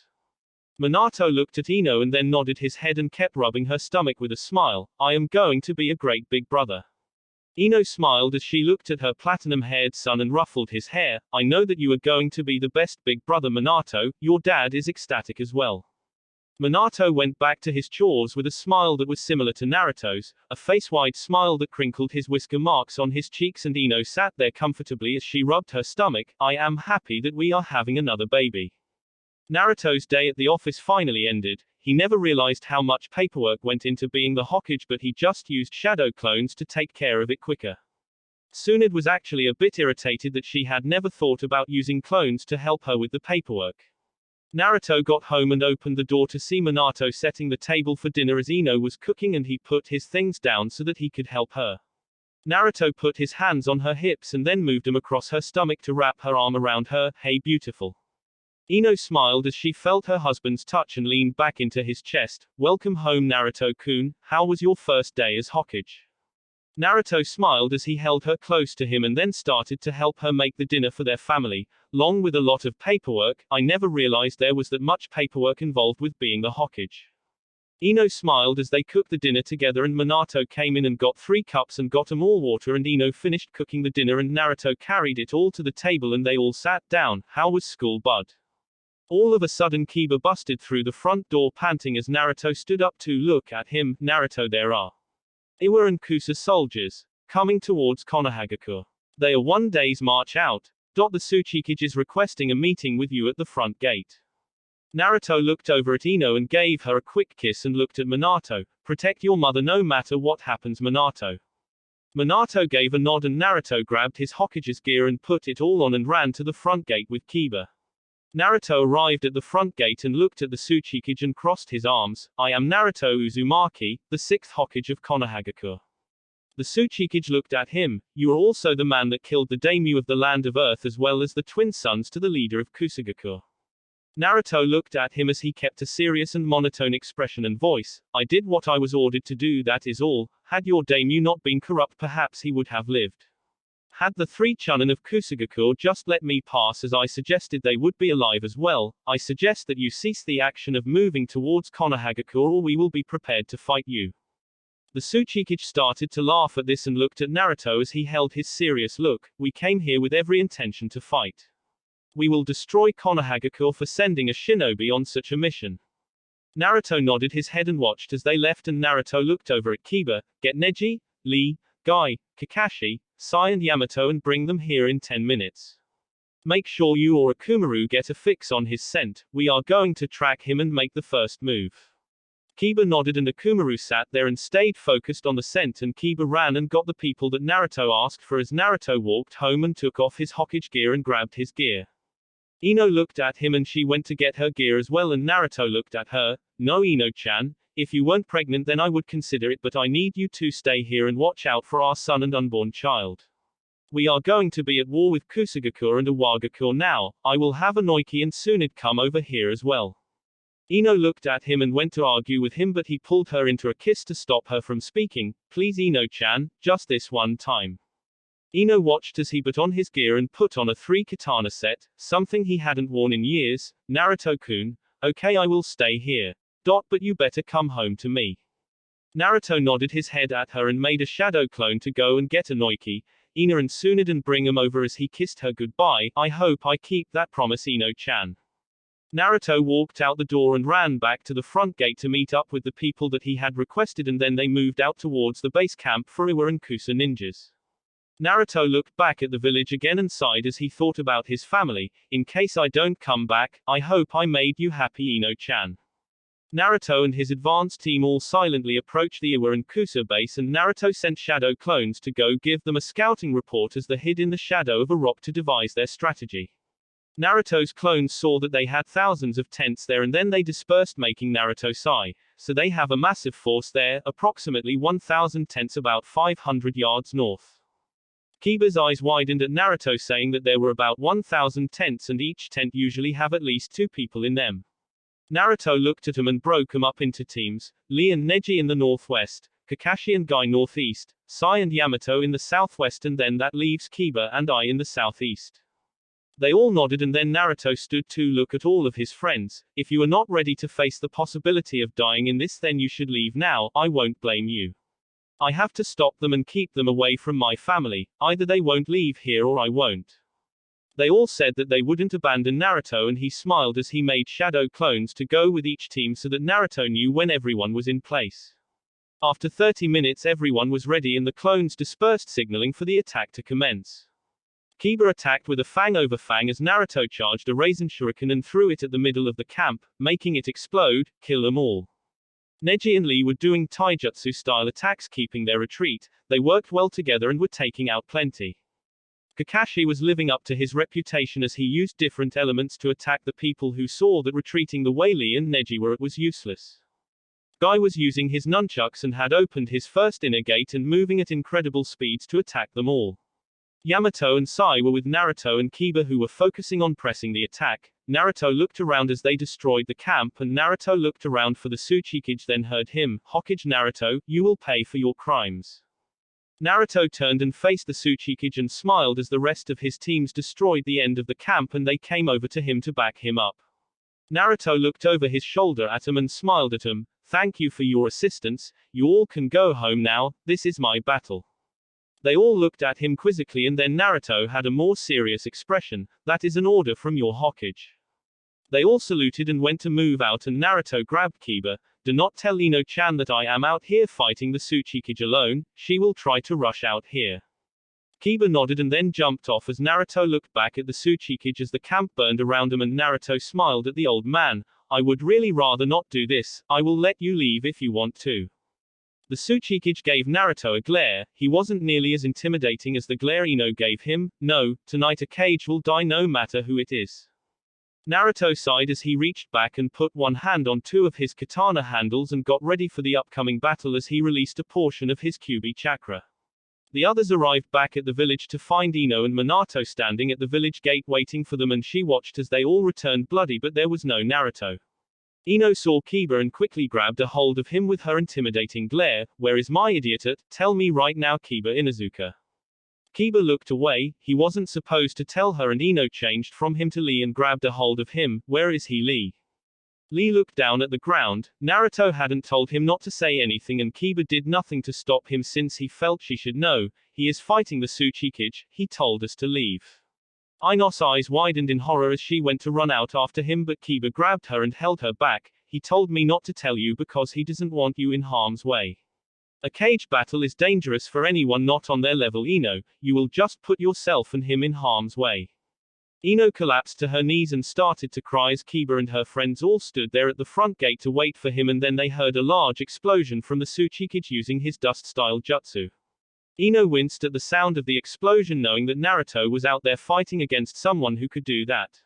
Minato looked at Ino and then nodded his head and kept rubbing her stomach with a smile. I am going to be a great big brother. Ino smiled as she looked at her platinum-haired son and ruffled his hair. I know that you are going to be the best big brother, Minato. Your dad is ecstatic as well. Minato went back to his chores with a smile that was similar to Naruto's, a face-wide smile that crinkled his whisker marks on his cheeks, and Ino sat there comfortably as she rubbed her stomach. I am happy that we are having another baby. Naruto's day at the office finally ended. He never realized how much paperwork went into being the Hokage, but he just used shadow clones to take care of it quicker. Tsunade was actually a bit irritated that she had never thought about using clones to help her with the paperwork. Naruto got home and opened the door to see Minato setting the table for dinner as Ino was cooking, and he put his things down so that he could help her. Naruto put his hands on her hips and then moved them across her stomach to wrap her arm around her. Hey, beautiful. Ino smiled as she felt her husband's touch and leaned back into his chest. Welcome home, Naruto-kun. How was your first day as Hokage? Naruto smiled as he held her close to him and then started to help her make the dinner for their family, along with a lot of paperwork. I never realized there was that much paperwork involved with being the Hokage. Ino smiled as they cooked the dinner together and Minato came in and got 3 cups and got 'em all water and Ino finished cooking the dinner and Naruto carried it all to the table and they all sat down. How was school, bud? All of a sudden Kiba busted through the front door panting as Naruto stood up to look at him. Naruto, there are Iwa and Kusa soldiers coming towards Konohagakure. They are 1 day's march out. The Tsuchikage is requesting a meeting with you at the front gate. Naruto looked over at Ino and gave her a quick kiss and looked at Minato. Protect your mother no matter what happens, Minato. Minato gave a nod and Naruto grabbed his Hokage's gear and put it all on and ran to the front gate with Kiba. Naruto arrived at the front gate and looked at the Tsuchikage and crossed his arms. I am Naruto Uzumaki, the 6th Hokage of Konohagakure. The Tsuchikage looked at him. You are also the man that killed the daimyo of the land of Earth as well as the twin sons to the leader of Kusagakure. Naruto looked at him as he kept a serious and monotone expression and voice. I did what I was ordered to do, that is all. Had your daimyo not been corrupt, perhaps he would have lived. Had the 3 Chunin of Kusagakure just let me pass as I suggested, they would be alive as well. I suggest that you cease the action of moving towards Konohagakure or we will be prepared to fight you. The Tsuchikage started to laugh at this and looked at Naruto as he held his serious look. We came here with every intention to fight. We will destroy Konohagakure for sending a shinobi on such a mission. Naruto nodded his head and watched as they left and Naruto looked over at Kiba. Get Neji, Lee, Guy, Kakashi, Sai and Yamato and bring them here in 10 minutes. Make sure you or Akumaru get a fix on his scent. We are going to track him and make the first move. Kiba nodded and Akumaru sat there and stayed focused on the scent and Kiba ran and got the people that Naruto asked for as Naruto walked home and took off his Hokage gear and grabbed his gear. Ino looked at him and she went to get her gear as well and Naruto looked at her. No, Ino-chan, if you weren't pregnant then I would consider it, but I need you to stay here and watch out for our son and unborn child. We are going to be at war with Kusagakure and Iwagakure now. I will have Inoki and Tsunade come over here as well. Ino looked at him and went to argue with him, but he pulled her into a kiss to stop her from speaking. Please Ino-chan, just this one time. Ino watched as he put on his gear and put on a 3 katana set, something he hadn't worn in years. Naruto-kun, okay, I will stay here. But you better come home to me. Naruto nodded his head at her and made a shadow clone to go and get Inoki, Ino and Tsunade and bring him over as he kissed her goodbye. I hope I keep that promise, Ino-chan. Naruto walked out the door and ran back to the front gate to meet up with the people that he had requested and then they moved out towards the base camp for Iwa and Kusa ninjas. Naruto looked back at the village again and sighed as he thought about his family. In case I don't come back, I hope I made you happy, Ino-chan. Naruto and his advanced team all silently approached the Iwa and Kusa base and Naruto sent shadow clones to go give them a scouting report as they hid in the shadow of a rock to devise their strategy. Naruto's clones saw that they had thousands of tents there and then they dispersed, making Naruto sigh. So they have a massive force there, approximately 1,000 tents about 500 yards north. Kiba's eyes widened at Naruto, saying that there were about 1,000 tents and each tent usually have at least 2 people in them. Naruto looked at him and broke them up into teams. Lee and Neji in the northwest, Kakashi and Guy northeast, Sai and Yamato in the southwest, and then that leaves Kiba and I in the southeast. They all nodded and then Naruto stood to look at all of his friends. If you are not ready to face the possibility of dying in this, then you should leave now. I won't blame you. I have to stop them and keep them away from my family. Either they won't leave here or I won't. They all said that they wouldn't abandon Naruto and he smiled as he made shadow clones to go with each team so that Naruto knew when everyone was in place. After 30 minutes everyone was ready and the clones dispersed, signaling for the attack to commence. Kiba attacked with a fang over fang as Naruto charged a Raisin Shuriken and threw it at the middle of the camp, making it explode, kill them all. Neji and Lee were doing taijutsu-style attacks, keeping their retreat. They worked well together and were taking out plenty. Kakashi was living up to his reputation as he used different elements to attack the people who saw that retreating the way Lee and Neji were was useless. Guy was using his nunchucks and had opened his first inner gate and moving at incredible speeds to attack them all. Yamato and Sai were with Naruto and Kiba, who were focusing on pressing the attack. Naruto looked around as they destroyed the camp and Naruto looked around for the Tsuchikage, then heard him. Hokage Naruto, you will pay for your crimes. Naruto turned and faced the Tsuchikage and smiled as the rest of his teams destroyed the end of the camp and they came over to him to back him up. Naruto looked over his shoulder at him and smiled at him. Thank you for your assistance, you all can go home now, this is my battle. They all looked at him quizzically and then Naruto had a more serious expression. That is an order from your Hokage. They all saluted and went to move out and Naruto grabbed Kiba. Do not tell Ino-chan that I am out here fighting the Tsuchikage alone, she will try to rush out here. Kiba nodded and then jumped off as Naruto looked back at the Tsuchikage as the camp burned around him and Naruto smiled at the old man. I would really rather not do this, I will let you leave if you want to. The Tsuchikage gave Naruto a glare. He wasn't nearly as intimidating as the glare Ino gave him. No, tonight a Kage will die no matter who it is. Naruto sighed as he reached back and put one hand on two of his katana handles and got ready for the upcoming battle as he released a portion of his Kyuubi chakra. The others arrived back at the village to find Ino and Minato standing at the village gate waiting for them and she watched as they all returned bloody but there was no Naruto. Ino saw Kiba and quickly grabbed a hold of him with her intimidating glare. Where is my idiot at? Tell me right now Kiba Inuzuka. Kiba looked away, he wasn't supposed to tell her and Ino changed from him to Lee and grabbed a hold of him. Where is he Lee? Lee looked down at the ground. Naruto hadn't told him not to say anything and Kiba did nothing to stop him since he felt she should know. He is fighting the Tsuchikage, he told us to leave. Ino's eyes widened in horror as she went to run out after him but Kiba grabbed her and held her back. He told me not to tell you because he doesn't want you in harm's way. A cage battle is dangerous for anyone not on their level Ino, you will just put yourself and him in harm's way. Ino collapsed to her knees and started to cry as Kiba and her friends all stood there at the front gate to wait for him and then they heard a large explosion from the Tsuchikage using his dust-style jutsu. Ino winced at the sound of the explosion knowing that Naruto was out there fighting against someone who could do that.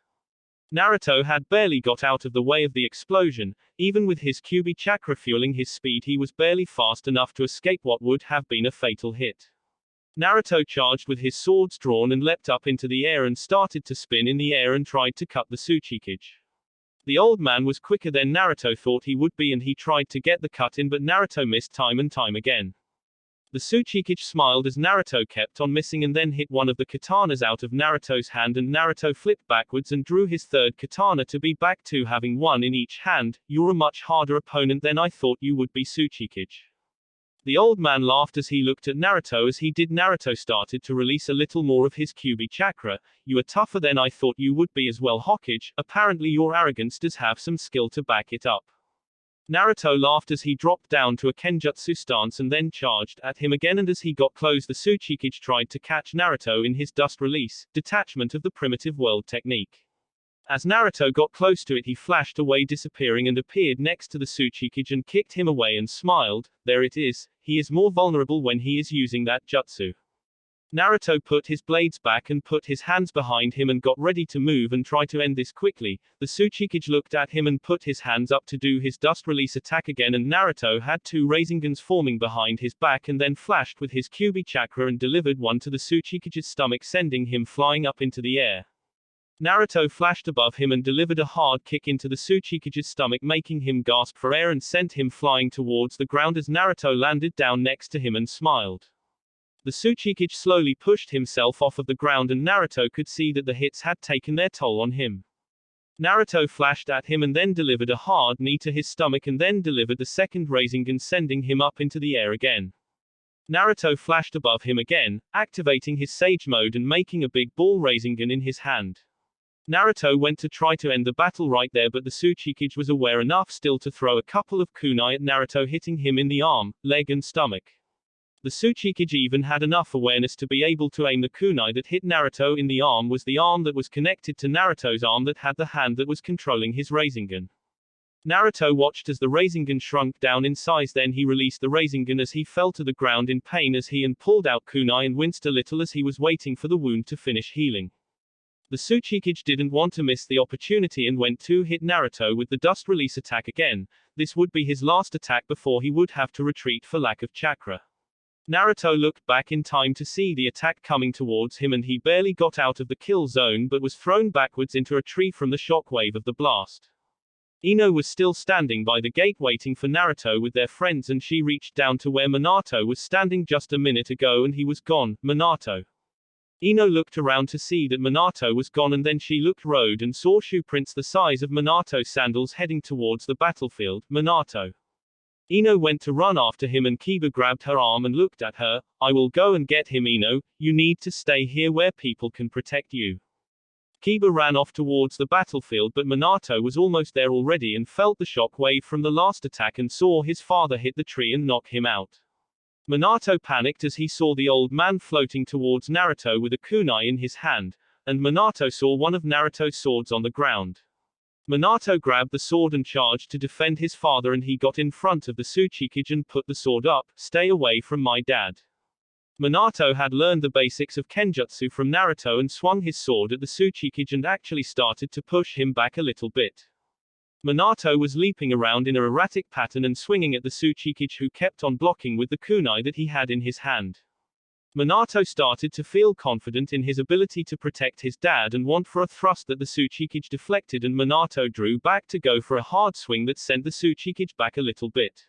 Naruto had barely got out of the way of the explosion. Even with his Kyuubi chakra fueling his speed he was barely fast enough to escape what would have been a fatal hit. Naruto charged with his swords drawn and leapt up into the air and started to spin in the air and tried to cut the Tsuchikage. The old man was quicker than Naruto thought he would be and he tried to get the cut in but Naruto missed time and time again. The Tsuchikage smiled as Naruto kept on missing and then hit one of the katanas out of Naruto's hand and Naruto flipped backwards and drew his third katana to be back to having one in each hand. You're a much harder opponent than I thought you would be Tsuchikage. The old man laughed as he looked at Naruto as he did Naruto started to release a little more of his Kyuubi chakra. You are tougher than I thought you would be as well Hokage, apparently your arrogance does have some skill to back it up. Naruto laughed as he dropped down to a Kenjutsu stance and then charged at him again and as he got close the Tsuchikage tried to catch Naruto in his dust release, detachment of the primitive world technique. As Naruto got close to it he flashed away disappearing and appeared next to the Tsuchikage and kicked him away and smiled. There it is, he is more vulnerable when he is using that jutsu. Naruto put his blades back and put his hands behind him and got ready to move and try to end this quickly. The Tsuchikage looked at him and put his hands up to do his dust release attack again and Naruto had two Rasengans forming behind his back and then flashed with his Kyuubi chakra and delivered one to the Tsuchikage's stomach sending him flying up into the air. Naruto flashed above him and delivered a hard kick into the Tsuchikage's stomach making him gasp for air and sent him flying towards the ground as Naruto landed down next to him and smiled. The Tsuchikage slowly pushed himself off of the ground and Naruto could see that the hits had taken their toll on him. Naruto flashed at him and then delivered a hard knee to his stomach and then delivered the second Rasengan sending him up into the air again. Naruto flashed above him again, activating his Sage mode and making a big ball Rasengan in his hand. Naruto went to try to end the battle right there but the Tsuchikage was aware enough still to throw a couple of kunai at Naruto hitting him in the arm, leg and stomach. The Tsuchikage even had enough awareness to be able to aim the kunai that hit Naruto in the arm was the arm that was connected to Naruto's arm that had the hand that was controlling his Rasengan. Naruto watched as the Rasengan shrunk down in size then he released the Rasengan as he fell to the ground in pain as he pulled out kunai and winced a little as he was waiting for the wound to finish healing. The Tsuchikage didn't want to miss the opportunity and went to hit Naruto with the dust release attack again. This would be his last attack before he would have to retreat for lack of chakra. Naruto looked back in time to see the attack coming towards him and he barely got out of the kill zone but was thrown backwards into a tree from the shockwave of the blast. Ino was still standing by the gate waiting for Naruto with their friends, and she reached down to where Minato was standing just a minute ago and he was gone. Minato. Ino looked around to see that Minato was gone, and then she looked road and saw shoe prints the size of Minato's sandals heading towards the battlefield. Minato. Ino went to run after him and Kiba grabbed her arm and looked at her. I will go and get him, Ino. You need to stay here where people can protect you. Kiba ran off towards the battlefield, but Minato was almost there already and felt the shock wave from the last attack and saw his father hit the tree and knock him out. Minato panicked as he saw the old man floating towards Naruto with a kunai in his hand, and Minato saw one of Naruto's swords on the ground. Minato grabbed the sword and charged to defend his father, and he got in front of the Tsuchikage and put the sword up. Stay away from my dad. Minato had learned the basics of Kenjutsu from Naruto and swung his sword at the Tsuchikage and actually started to push him back a little bit. Minato was leaping around in a erratic pattern and swinging at the Tsuchikage, who kept on blocking with the kunai that he had in his hand. Minato started to feel confident in his ability to protect his dad and went for a thrust that the Tsuchikage deflected, and Minato drew back to go for a hard swing that sent the Tsuchikage back a little bit.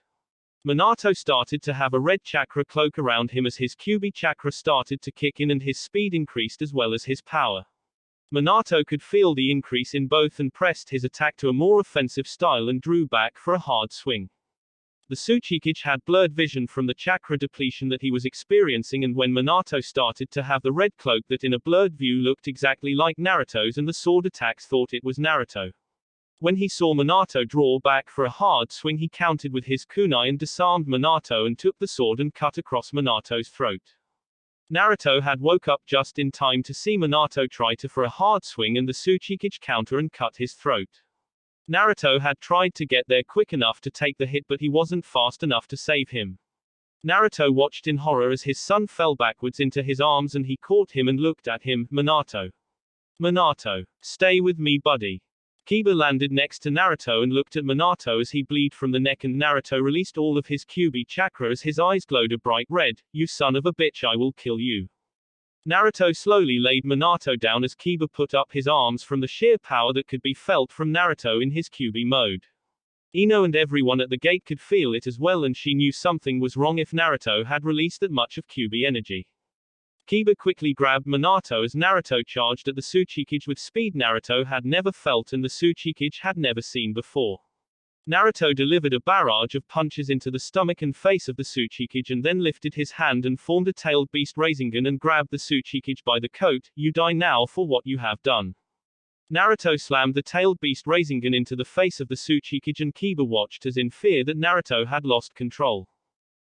Minato started to have a red chakra cloak around him as his Kyuubi chakra started to kick in and his speed increased as well as his power. Minato could feel the increase in both and pressed his attack to a more offensive style and drew back for a hard swing. The Tsuchikage had blurred vision from the chakra depletion that he was experiencing, and when Minato started to have the red cloak that in a blurred view looked exactly like Naruto's, and the sword attacks thought it was Naruto. When he saw Minato draw back for a hard swing, he countered with his kunai and disarmed Minato and took the sword and cut across Minato's throat. Naruto had woke up just in time to see Minato try to for a hard swing and the Tsuchikage counter and cut his throat. Naruto had tried to get there quick enough to take the hit, but he wasn't fast enough to save him. Naruto watched in horror as his son fell backwards into his arms, and he caught him and looked at him. Minato. Minato. Stay with me, buddy. Kiba landed next to Naruto and looked at Minato as he bled from the neck, and Naruto released all of his Kyuubi chakra as his eyes glowed a bright red. You son of a bitch, I will kill you. Naruto slowly laid Minato down as Kiba put up his arms from the sheer power that could be felt from Naruto in his Kyuubi mode. Ino and everyone at the gate could feel it as well, and she knew something was wrong if Naruto had released that much of Kyuubi energy. Kiba quickly grabbed Minato as Naruto charged at the Tsuchikage with speed Naruto had never felt and the Tsuchikage had never seen before. Naruto delivered a barrage of punches into the stomach and face of the Tsuchikage and then lifted his hand and formed a tailed beast Rasengan and grabbed the Tsuchikage by the coat. You die now for what you have done. Naruto slammed the tailed beast Rasengan into the face of the Tsuchikage, and Kiba watched as in fear that Naruto had lost control.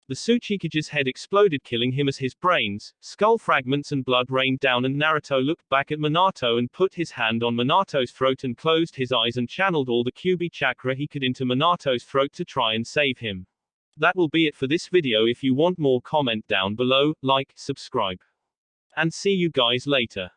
The Tsuchikage's head exploded, killing him as his brains, skull fragments and blood rained down, and Naruto looked back at Minato and put his hand on Minato's throat and closed his eyes and channeled all the Kyuubi chakra he could into Minato's throat to try and save him. That will be it for this video. If you want more, comment down below, like, subscribe. And see you guys later.